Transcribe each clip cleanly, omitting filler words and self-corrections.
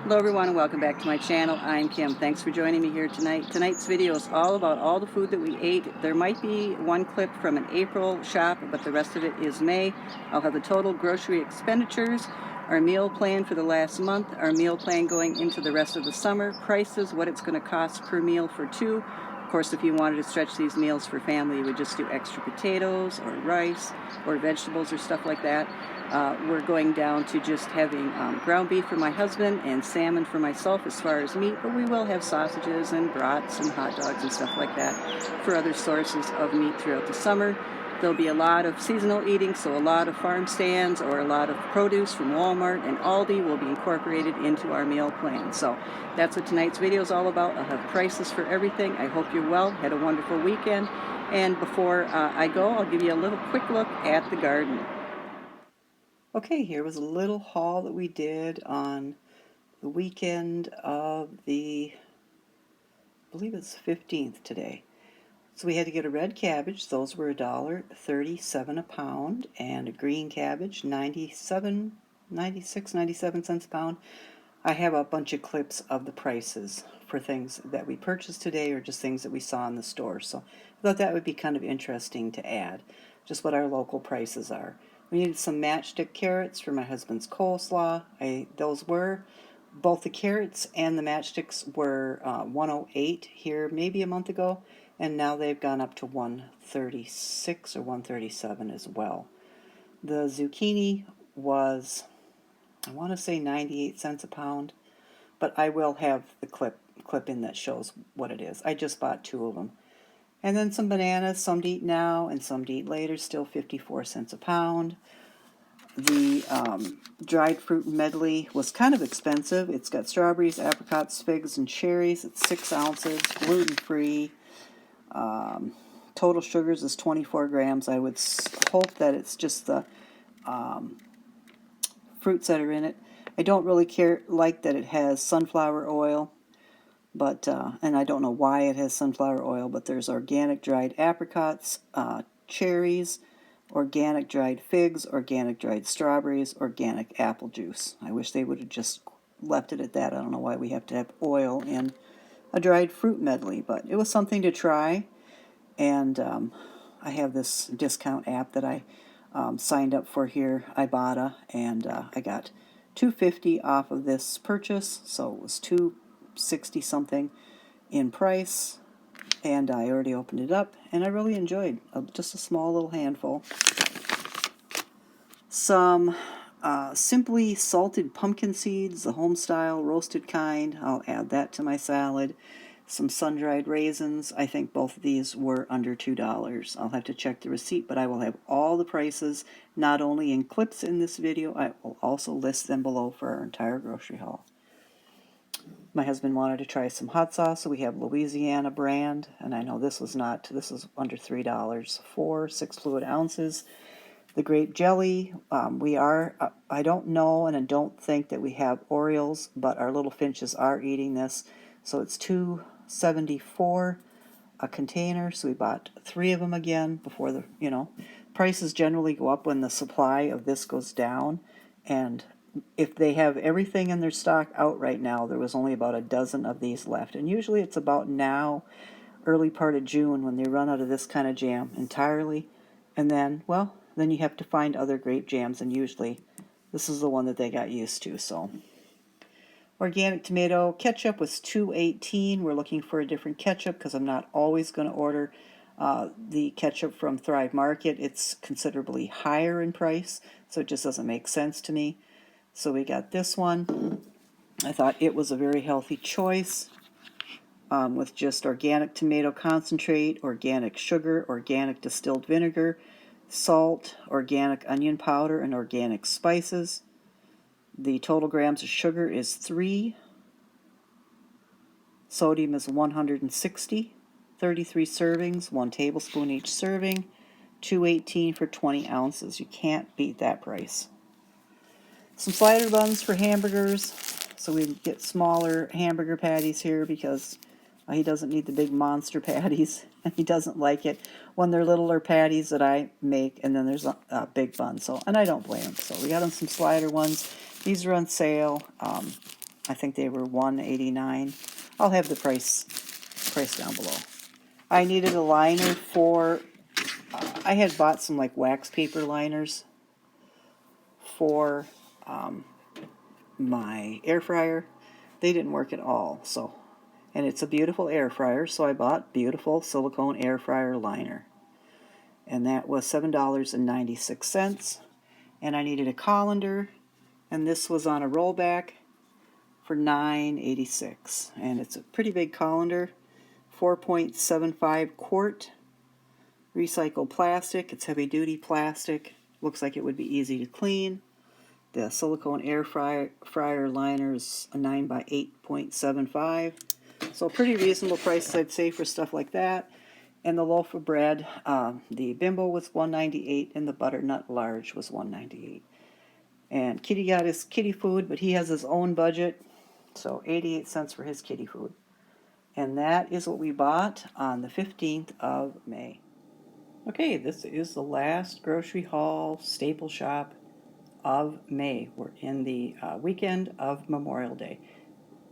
Hello everyone and welcome back to my channel. I'm Kim. Thanks for joining me here tonight. Tonight's video is all about all the food that we ate. There might be one clip from an April shop, but the rest of it is May. I'll have the total grocery expenditures, our meal plan for the last month, our meal plan going into the rest of the summer, prices, what it's going to cost per meal for two. Of course, if you wanted to stretch these meals for family, you would just do extra potatoes or rice or vegetables or stuff like that. We're going down to just having ground beef for my husband and salmon for myself as far as meat, but we will have sausages and brats and hot dogs and stuff like that for other sources of meat throughout the summer. There'll be a lot of seasonal eating, so a lot of farm stands or a lot of produce from Walmart and Aldi will be incorporated into our meal plan. So that's what tonight's video is all about. I'll have prices for everything. I hope you're well, had a wonderful weekend, and before I go, I'll give you a little quick look at the garden. Okay, here was a little haul that we did on the weekend of I believe it's 15th today. So we had to get a red cabbage. Those were $1.37 a pound, and a green cabbage, 97 cents a pound. I have a bunch of clips of the prices for things that we purchased today or just things that we saw in the store. So I thought that would be kind of interesting to add, just what our local prices are. We needed some matchstick carrots for my husband's coleslaw. Those were, both the carrots and the matchsticks were $1.08 here maybe a month ago, and now they've gone up to $1.36 or $1.37 as well. The zucchini was, I want to say 98 cents a pound, but I will have the clip in that shows what it is. I just bought 2 of them. And then some bananas, some to eat now and some to eat later, still 54 cents a pound. The dried fruit medley was kind of expensive. It's got strawberries, apricots, figs, and cherries. It's 6 ounces, gluten-free. Total sugars is 24 grams. I would hope that it's just the fruits that are in it. I don't really like that it has sunflower oil. But, and I don't know why it has sunflower oil, but there's organic dried apricots, cherries, organic dried figs, organic dried strawberries, organic apple juice. I wish they would have just left it at that. I don't know why we have to have oil in a dried fruit medley, but it was something to try. And I have this discount app that I signed up for here, Ibotta, and I got $2.50 off of this purchase, so it was $2.60 something in price, and I already opened it up and I really enjoyed just a small little handful. Some simply salted pumpkin seeds, the home style roasted kind. I'll add that to my salad. Some sun-dried raisins. I think both of these were under $2. I'll have to check the receipt, but I will have all the prices not only in clips in this video, I will also list them below for our entire grocery haul. My husband wanted to try some hot sauce, so we have Louisiana brand, and I know this was under $3 for 6 fluid ounces. The grape jelly, I don't know and I don't think that we have Orioles, but our little finches are eating this, so it's $2.74 a container, so we bought 3 of them again before prices generally go up when the supply of this goes down, and if they have everything in their stock out right now, there was only about a dozen of these left. And usually it's about now, early part of June, when they run out of this kind of jam entirely. And then you have to find other grape jams, and usually this is the one that they got used to. So, organic tomato ketchup was $2.18. We're looking for a different ketchup because I'm not always going to order the ketchup from Thrive Market. It's considerably higher in price, so it just doesn't make sense to me. So we got this one. I thought it was a very healthy choice with just organic tomato concentrate, organic sugar, organic distilled vinegar, salt, organic onion powder, and organic spices. The total grams of sugar is 3. Sodium is 160. 33 servings, 1 tablespoon each serving. $2.18 for 20 ounces. You can't beat that price. Some slider buns for hamburgers, so we get smaller hamburger patties here because he doesn't need the big monster patties, and he doesn't like it when they're littler patties that I make, and then there's a big bun. And I don't blame him. So we got him some slider ones. These are on sale. I think they were $1.89. I'll have the price down below. I needed a liner for, I had bought some like wax paper liners for my air fryer. They didn't work at all, so, and it's a beautiful air fryer, so I bought beautiful silicone air fryer liner. And that was $7.96. And I needed a colander, and this was on a rollback for $9.86. And it's a pretty big colander, 4.75 quart, recycled plastic. It's heavy duty plastic. Looks like it would be easy to clean. The silicone air fryer liner is a 9 by 8.75. So pretty reasonable prices, I'd say, for stuff like that. And the loaf of bread, the Bimbo was $1.98 and the butternut large was $1.98. And Kitty got his kitty food, but he has his own budget, so 88 cents for his kitty food. And that is what we bought on the 15th of May. Okay, this is the last grocery haul staple shop of May. We're in the weekend of Memorial Day.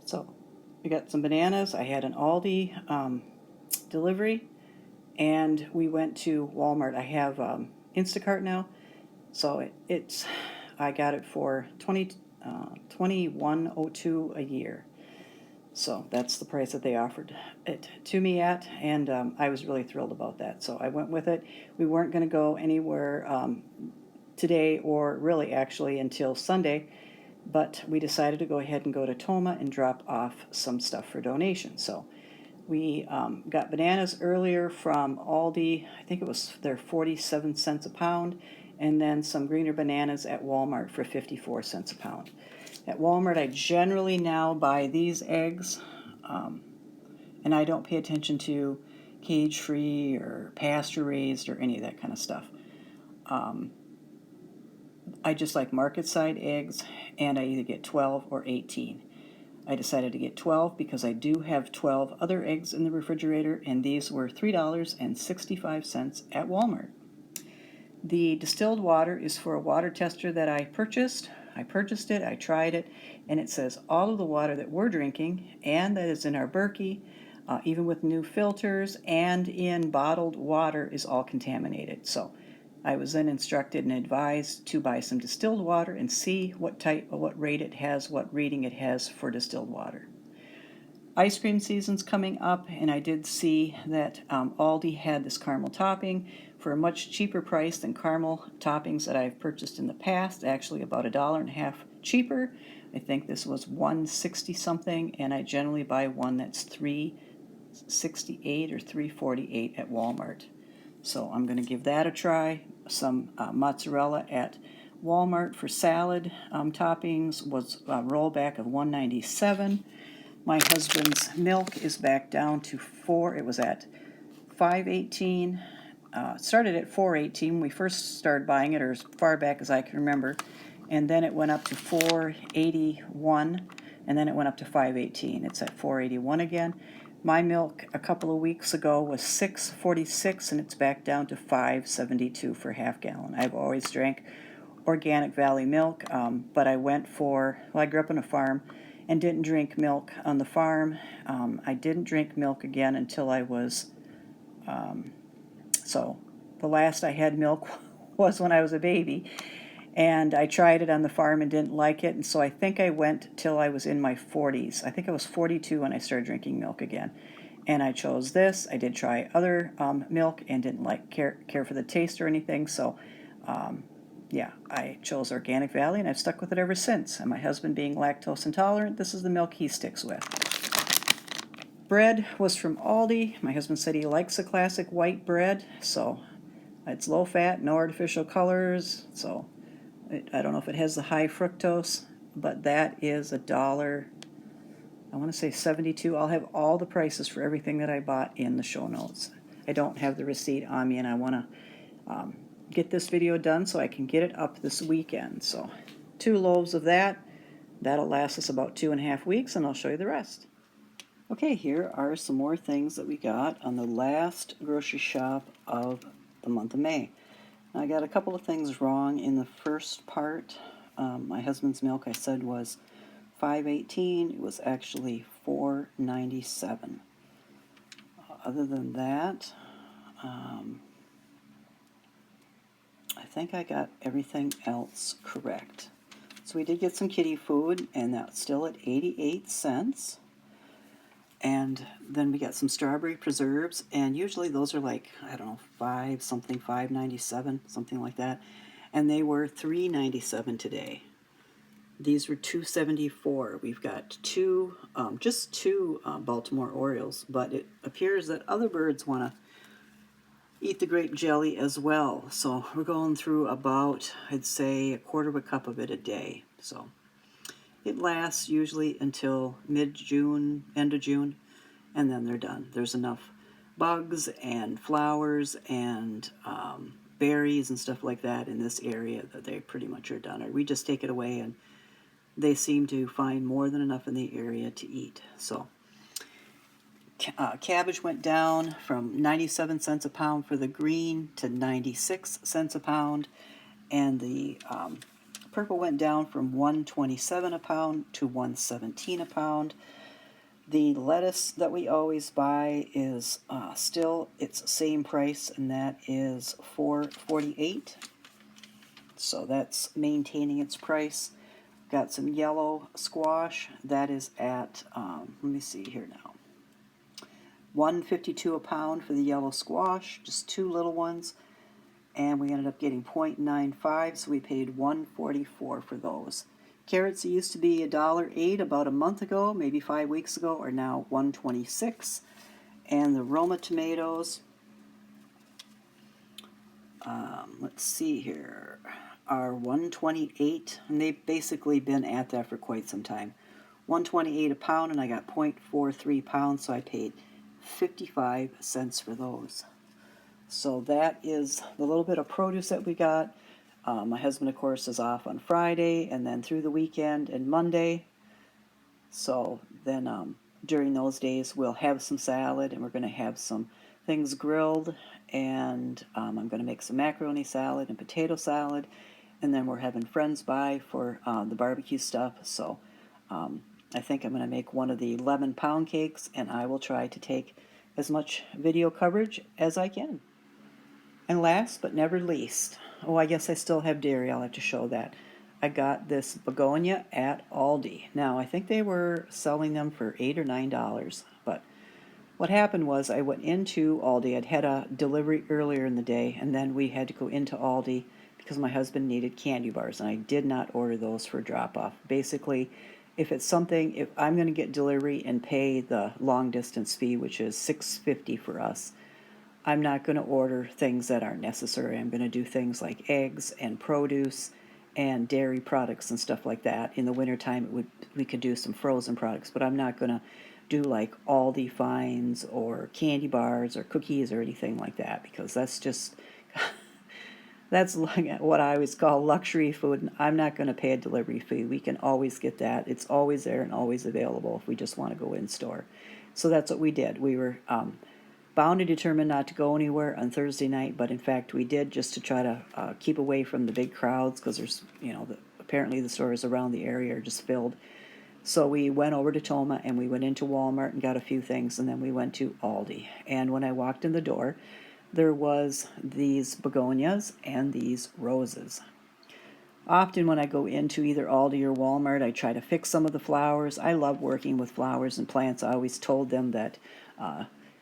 So we got some bananas. I had an Aldi delivery. And we went to Walmart. I have Instacart now, so I got it for $21.02 a year. So that's the price that they offered it to me at, and I was really thrilled about that. So I went with it. We weren't going to go anywhere today, or really actually until Sunday, but we decided to go ahead and go to Toma and drop off some stuff for donation. So we got bananas earlier from Aldi. I think it was they're 47 cents a pound, and then some greener bananas at Walmart for 54 cents a pound. At Walmart, I generally now buy these eggs, and I don't pay attention to cage-free or pasture-raised or any of that kind of stuff. I just like market-side eggs, and I either get 12 or 18. I decided to get 12 because I do have 12 other eggs in the refrigerator, and these were $3.65 at Walmart. The distilled water is for a water tester that I purchased. I purchased it, I tried it, and it says all of the water that we're drinking and that is in our Berkey, even with new filters and in bottled water, is all contaminated. So I was then instructed and advised to buy some distilled water and see what rate it has, what reading it has for distilled water. Ice cream season's coming up, and I did see that Aldi had this caramel topping for a much cheaper price than caramel toppings that I've purchased in the past, actually about $1.50 cheaper. I think this was $1.60 something, and I generally buy one that's $3.68 or $3.48 at Walmart. So I'm going to give that a try. Some mozzarella at Walmart for salad toppings was a rollback of $1.97. My husband's milk is back down to it was at $5.18. Started at $4.18 when we first started buying it, or as far back as I can remember, and then it went up to $4.81, and then it went up to $5.18. It's at $4.81 again. My milk a couple of weeks ago was $6.46, and it's back down to $5.72 for half gallon. I've always drank Organic Valley milk, but I went I grew up on a farm and didn't drink milk on the farm. I didn't drink milk again until I was, so the last I had milk was when I was a baby, and I tried it on the farm and didn't like it, and so I think I went till I was in my 40s. I think I was 42 when I started drinking milk again, and I chose this. I did try other milk and didn't care for the taste or anything, so yeah, I chose Organic Valley, and I've stuck with it ever since. And my husband, being lactose intolerant, this is the milk he sticks with. Bread was from Aldi. My husband said he likes the classic white bread, so it's low fat, no artificial colors, so I don't know if it has the high fructose, but that is $1, I want to say 72. I'll have all the prices for everything that I bought in the show notes. I don't have the receipt on me, and I want to get this video done so I can get it up this weekend. So 2 loaves of that'll last us about 2.5 weeks, and I'll show you the rest. Okay, here are some more things that we got on the last grocery shop of the month of May. I got a couple of things wrong in the first part. My husband's milk, I said, was $5.18. It was actually $4.97. Other than that, I think I got everything else correct. So we did get some kitty food, and that's still at 88 cents. And then we got some strawberry preserves, and usually those are like, I don't know, $5.97, something like that. And they were $3.97 today. These were $2.74. We've got just two Baltimore Orioles, but it appears that other birds want to eat the grape jelly as well. So we're going through about, I'd say, a quarter of a cup of it a day. So it lasts usually until mid-June, end of June, and then they're done. There's enough bugs and flowers and berries and stuff like that in this area that they pretty much are done. Or we just take it away, and they seem to find more than enough in the area to eat. So cabbage went down from 97 cents a pound for the green to 96 cents a pound, and the purple went down from 127 a pound to 117 a pound. The lettuce that we always buy is still its same price, and that is $4.48. So that's maintaining its price. Got some yellow squash. That is at, let me see here now, $1.52 a pound for the yellow squash, just two little ones. And we ended up getting 0.95, so we paid $1.44 for those. Carrots that used to be $1.08 about a month ago, maybe 5 weeks ago, are now $1.26. And the Roma tomatoes, let's see here, are $1.28, and they've basically been at that for quite some time. $1.28 a pound, and I got 0.43 pounds, so I paid 55 cents for those. So that is the little bit of produce that we got. My husband, of course, is off on Friday and then through the weekend and Monday. So then during those days, we'll have some salad, and we're going to have some things grilled, and I'm going to make some macaroni salad and potato salad, and then we're having friends by for the barbecue stuff. So I think I'm going to make one of the lemon pound cakes, and I will try to take as much video coverage as I can. And last but never least, oh, I guess I still have dairy. I'll have to show that. I got this begonia at Aldi. Now, I think they were selling them for $8 or $9, but what happened was I went into Aldi. I'd had a delivery earlier in the day, and then we had to go into Aldi because my husband needed candy bars, and I did not order those for drop-off. Basically, if I'm going to get delivery and pay the long-distance fee, which is $6.50 for us, I'm not going to order things that aren't necessary. I'm going to do things like eggs and produce and dairy products and stuff like that. In the wintertime, we could do some frozen products, but I'm not going to do like Aldi finds or candy bars or cookies or anything like that, because that's just that's like what I always call luxury food, and I'm not going to pay a delivery fee. We can always get that. It's always there and always available if we just want to go in store. So that's what we did. We were bound and determined not to go anywhere on Thursday night, but in fact we did, just to try to keep away from the big crowds, because there's, apparently the stores around the area are just filled. So we went over to Toma, and we went into Walmart and got a few things, and then we went to Aldi. And when I walked in the door, there was these begonias and these roses. Often when I go into either Aldi or Walmart, I try to fix some of the flowers. I love working with flowers and plants. I always told them that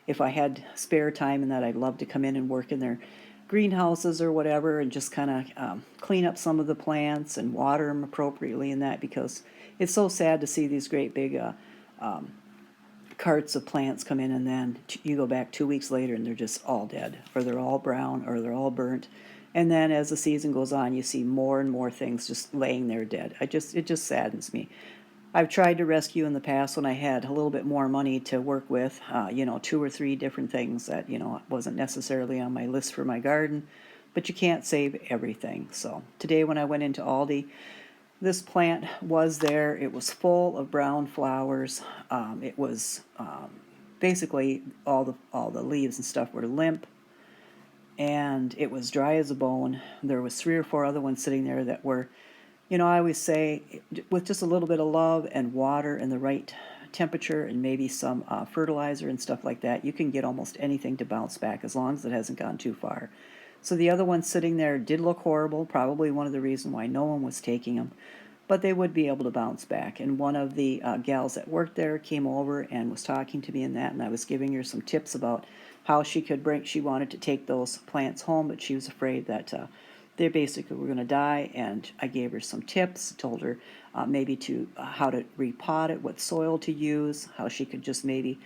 if I had spare time and that, I'd love to come in and work in their greenhouses or whatever, and just kind of clean up some of the plants and water them appropriately and that, because it's so sad to see these great big carts of plants come in, and then you go back 2 weeks later and they're just all dead, or they're all brown, or they're all burnt. And then as the season goes on, you see more and more things just laying there dead. It just saddens me. I've tried to rescue in the past when I had a little bit more money to work with, 2 or 3 different things that, wasn't necessarily on my list for my garden, but you can't save everything. So today when I went into Aldi, this plant was there. It was full of brown flowers. It was basically all the leaves and stuff were limp, and it was dry as a bone. There was 3 or 4 other ones sitting there that were You know, I always say with just a little bit of love and water and the right temperature and maybe some fertilizer and stuff like that, you can get almost anything to bounce back as long as it hasn't gone too far. So the other ones sitting there did look horrible, probably one of the reasons why no one was taking them, but they would be able to bounce back. And one of the gals that worked there came over and was talking to me in that, and I was giving her some tips about how she wanted to take those plants home, but she was afraid that they basically were going to die, and I gave her some tips, told her maybe to how to repot it, what soil to use, how she could just maybe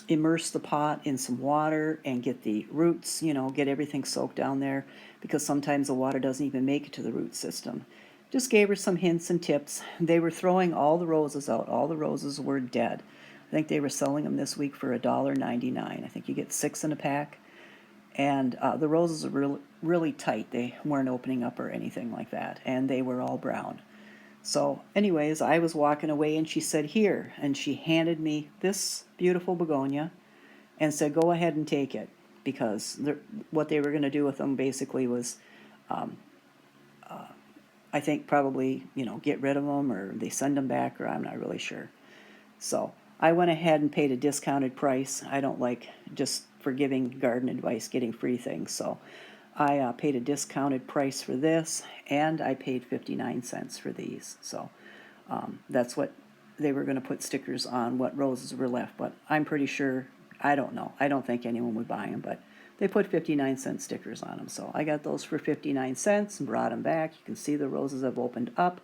immerse the pot in some water and get the roots, get everything soaked down there, because sometimes the water doesn't even make it to the root system. Just gave her some hints and tips. They were throwing all the roses out. All the roses were dead. I think they were selling them this week for $1.99. I think you get 6 in a pack. And the roses are really tight. They weren't opening up or anything like that. And they were all brown. So anyways, I was walking away and she said, "Here." And she handed me this beautiful begonia and said, "Go ahead and take it." Because what they were going to do with them basically was, I think probably, get rid of them, or they send them back, or I'm not really sure. So I went ahead and paid a discounted price. I don't like, just for giving garden advice, getting free things. So I paid a discounted price for this, and I paid 59 cents for these. So that's what they were going to put stickers on, what roses were left. But I'm pretty sure, I don't know. I don't think anyone would buy them, but they put 59-cent stickers on them. So I got those for 59 cents and brought them back. You can see the roses have opened up.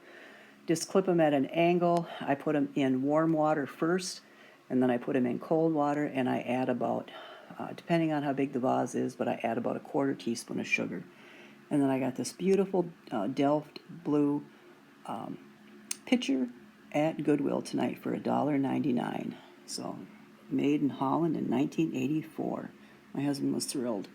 Just clip them at an angle. I put them in warm water first, and then I put them in cold water, and I add about, depending on how big the vase is, but I add about a 1/4 teaspoon of sugar. And then I got this beautiful Delft blue pitcher at Goodwill tonight for $1.99. So made in Holland in 1984. My husband was thrilled.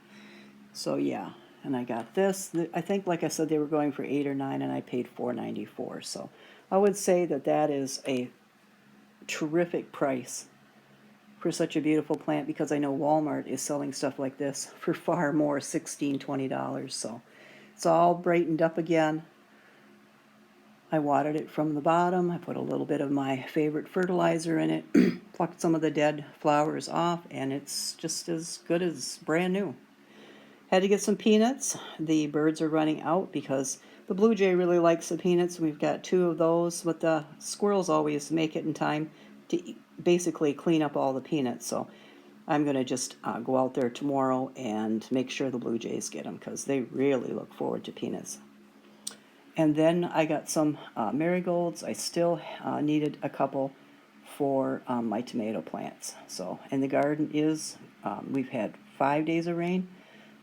So yeah, and I got this. I think, like I said, they were going for $8 or $9, and I paid $4.94. So I would say that is a terrific price for such a beautiful plant, because I know Walmart is selling stuff like this for far more, $16, $20. So it's all brightened up again. I watered it from the bottom. I put a little bit of my favorite fertilizer in it, plucked some of the dead flowers off, and it's just as good as brand new. Had to get some peanuts. The birds are running out because the blue jay really likes the peanuts. We've got 2 of those, but the squirrels always make it in time to basically clean up all the peanuts. So I'm going to just go out there tomorrow and make sure the blue jays get them, because they really look forward to peanuts. And then I got some marigolds. I still needed a couple for my tomato plants. So, and the garden is, we've had 5 days of rain,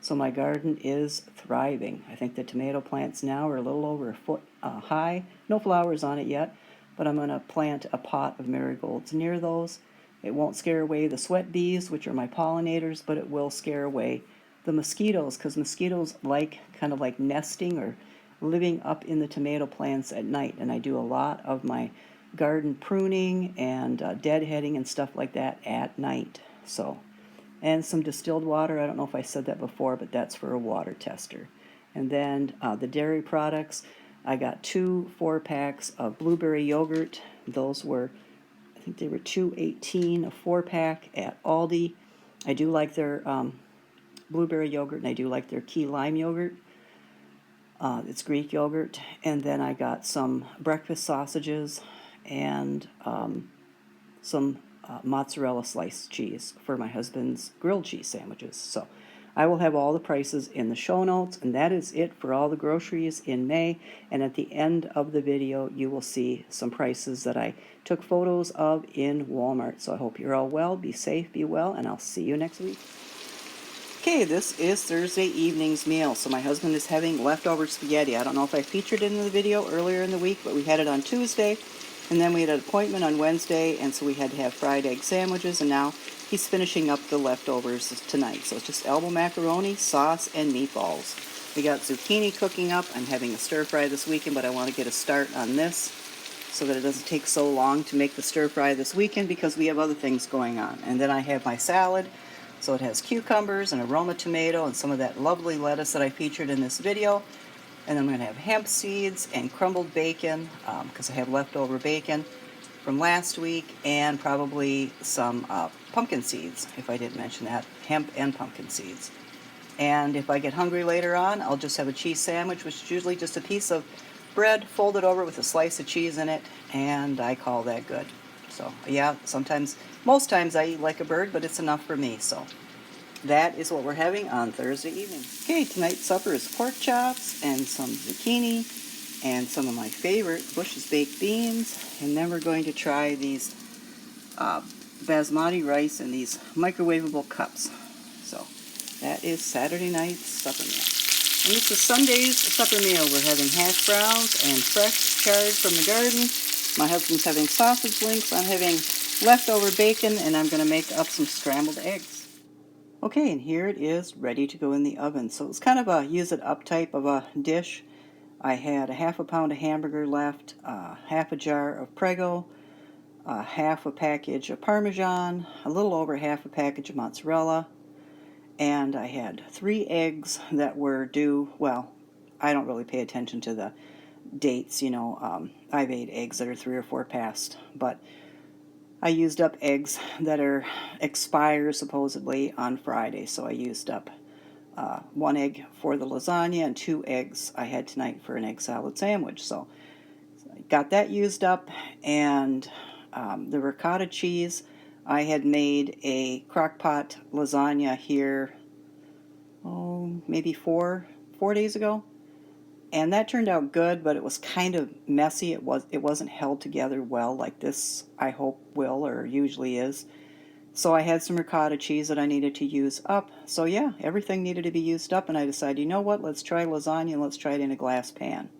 so my garden is thriving. I think the tomato plants now are a little over a foot high. No flowers on it yet, but I'm going to plant a pot of marigolds near those. It won't scare away the sweat bees, which are my pollinators, but it will scare away the mosquitoes, because mosquitoes kind of like nesting or living up in the tomato plants at night. And I do a lot of my garden pruning and deadheading and stuff like that at night. So, and some distilled water. I don't know if I said that before, but that's for a water tester. And then the dairy products. I got 2 4-packs of blueberry yogurt. Those were, I think they were $2.18 a 4-pack at Aldi. I do like their blueberry yogurt, and I do like their key lime yogurt. It's Greek yogurt. And then I got some breakfast sausages and some mozzarella sliced cheese for my husband's grilled cheese sandwiches. So I will have all the prices in the show notes, and that is it for all the groceries in May. And at the end of the video, you will see some prices that I took photos of in Walmart. So I hope you're all well, be safe, be well, and I'll see you next week. Okay, this is Thursday evening's meal. So my husband is having leftover spaghetti. I don't know if I featured it in the video earlier in the week, but we had it on Tuesday, and then we had an appointment on Wednesday, and so we had to have fried egg sandwiches, and now he's finishing up the leftovers tonight. So it's just elbow macaroni, sauce, and meatballs. We got zucchini cooking up. I'm having a stir fry this weekend, but I want to get a start on this so that it doesn't take so long to make the stir fry this weekend, because we have other things going on. And then I have my salad. So it has cucumbers and a Roma tomato and some of that lovely lettuce that I featured in this video. And I'm going to have hemp seeds and crumbled bacon, because I have leftover bacon from last week, and probably some pumpkin seeds, if I didn't mention that, hemp and pumpkin seeds. And if I get hungry later on, I'll just have a cheese sandwich, which is usually just a piece of bread folded over with a slice of cheese in it, and I call that good. So yeah, most times I eat like a bird, but it's enough for me. So that is what we're having on Thursday evening. Okay, tonight's supper is pork chops and some zucchini and some of my favorite Bush's baked beans, and then we're going to try these basmati rice in these microwavable cups. So that is Saturday night's supper meal. And this is Sunday's supper meal. We're having hash browns and fresh chard from the garden. My husband's having sausage links. I'm having leftover bacon, and I'm going to make up some scrambled eggs. Okay, and here it is ready to go in the oven. So it's kind of a use it up type of a dish. I had a half a pound of hamburger left, half a jar of Prego, half a package of Parmesan, a little over half a package of mozzarella, and I had 3 eggs that were due. Well, I don't really pay attention to the dates, I've ate eggs that are 3 or 4 past, but I used up eggs that expire supposedly on Friday, so I used up 1 egg for the lasagna and 2 eggs I had tonight for an egg salad sandwich. So I got that used up, and the ricotta cheese, I had made a crock pot lasagna here, maybe four days ago, and that turned out good, but it was kind of messy. It wasn't held together well like this, I hope, will or usually is. So I had some ricotta cheese that I needed to use up. So yeah, everything needed to be used up, and I decided, you know what, let's try lasagna and let's try it in a glass pan.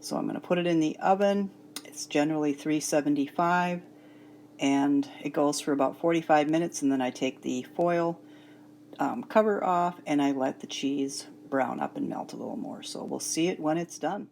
So I'm going to put it in the oven. It's generally 375, and it goes for about 45 minutes, and then I take the foil cover off and I let the cheese brown up and melt a little more. So we'll see it when it's done.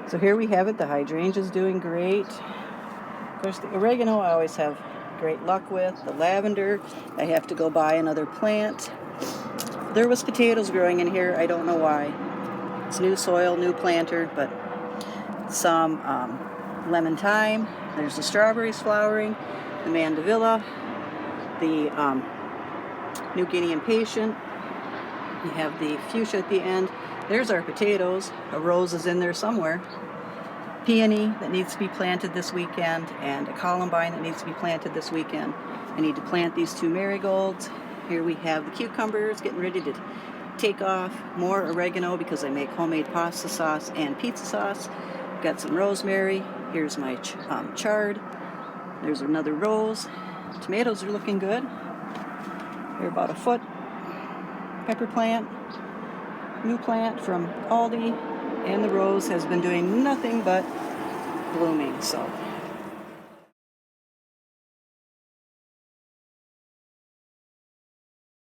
So here we have it. The hydrangea's doing great. Of course, the oregano I always have great luck with. The lavender, I have to go buy another plant. There was potatoes growing in here. I don't know why. It's new soil, new planter, but some lemon thyme. There's the strawberries flowering, the mandevilla, the New Guinea impatient. You have the fuchsia at the end. There's our potatoes. A rose is in there somewhere. Peony that needs to be planted this weekend, and a columbine that needs to be planted this weekend. I need to plant these 2 marigolds. Here we have the cucumbers getting ready to take off. More oregano because I make homemade pasta sauce and pizza sauce. Got some rosemary. Here's my chard. There's another rose. Tomatoes are looking good. They're about a foot. Pepper plant. New plant from Aldi, and the rose has been doing nothing but blooming. So